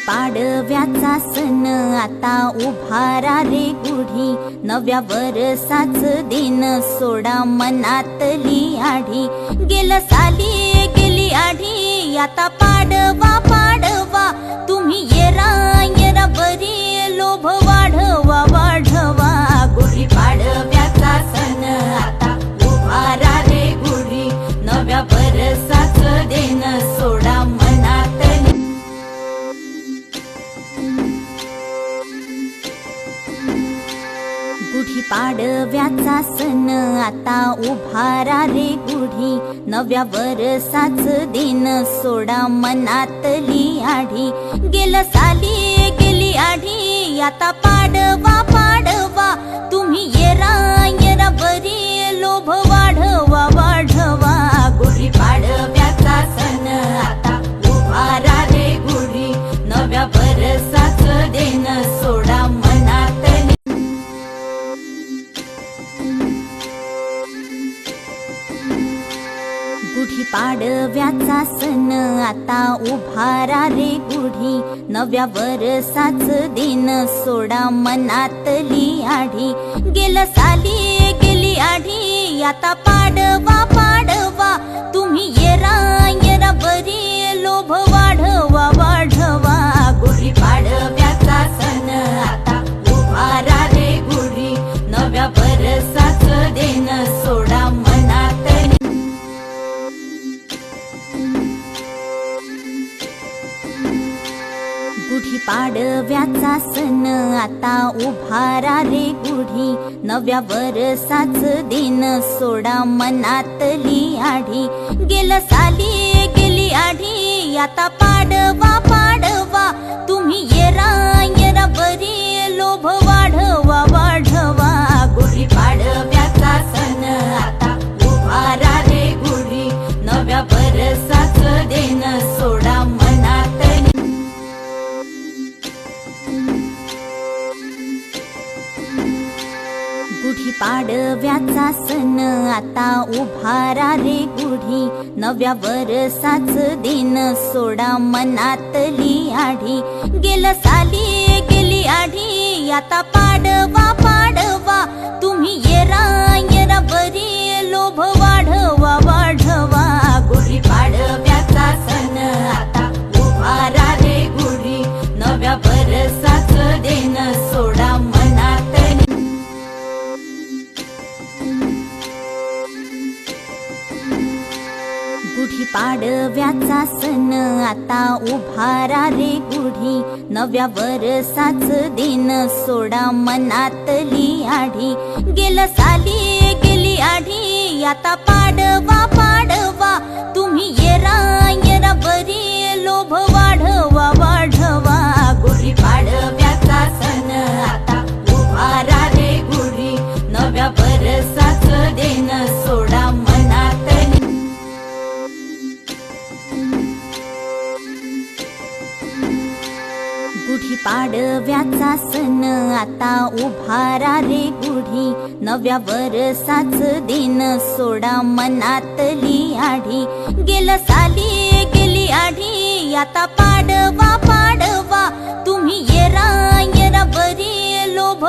पाडव्याचा सण आता उभारा रे गुढी, नव्या वर्षाच दिन सोडा मनातली आढी। गेलं साली गेली आढी, आता पाडवा पाडवा, तुम्ही येरा बरी लोभ वाढवा वाढवा। गुढी पाडव्याचा सण आता उभारा रे गुढी, नव्या वर्षाच दिन सोडा मनातली। गुढी पाडव्याचा सण आता उभारा रे गुढी, नव्या वर्षाच दिन सोडा मनातली आढी। गेलं साली गेली आढी, आता पाडवा पाडवा, तुम्ही येरा बरी लोभ वाढवा वाढवा। गुढी पाडव्याचा सण आता उभारा रे गुढी, नव्या वर्षाच दिन सोडा मनातली। गुढी पाडव्याचा सण आता उभारा रे गुढी, नव्या वर्षाच दिन सोडा मनातली आढी। गेलं साली गेली आढी, आता पाडवा पाडवा, तुम्ही येरा बरी लोभ वाढवा वाढवा। गुढी पाडव्याचा सण आता उभारा रे गुढी, नव्या वर्षाच दिन सोडा मनातली। गुढी पाडव्याचा सण आता उभारा रे गुढी, नव्या वर्षाच दिन सोडा मनातली आढी। गेलं साली गेली आढी, आता पाडवा पाडवा, तुम्ही येरा बरी लोभ वाढवा वाढवा। गुढी पाडव्याचा सण आता उभारा रे गुढी, नव्या वर्षाच दिन सोडा मनातली। गुढी पाडव्याचा सण आता उभारा रे गुढी, नव्या वर्षाच दिन सोडा मनातली आढी। गेलं साली गेली आढी, आता पाडवा पाडवा, तुम्ही येरा बरी लोभ वाढवा वाढवा। गुढी पाडव्याचा सण आता उभारा रे गुढी, नव्या वर्षाच दिन सोडा मनातली। गुढी पाडव्याचा सण आता उभारा रे गुढी, नव्या वर्षाच दिन सोडा मनातली आढी। गेलं साली गेली आढी, आता पाडवा पाडवा, तुम्ही येरा बरी लोभ वाढवा वाढवा। गुढी पाडव्याचा सण आता उभारा रे गुढी, नव्या वर्षाच दिन सोडा मनातली। गुढी पाडव्याचा सण आता उभारा रे गुढी, नव्या वर्षाच दिन सोडा मनातली आढी। गेलं साली गेली आढी, आता पाडवा पाडवा, तुम्ही येरा बरी लोभ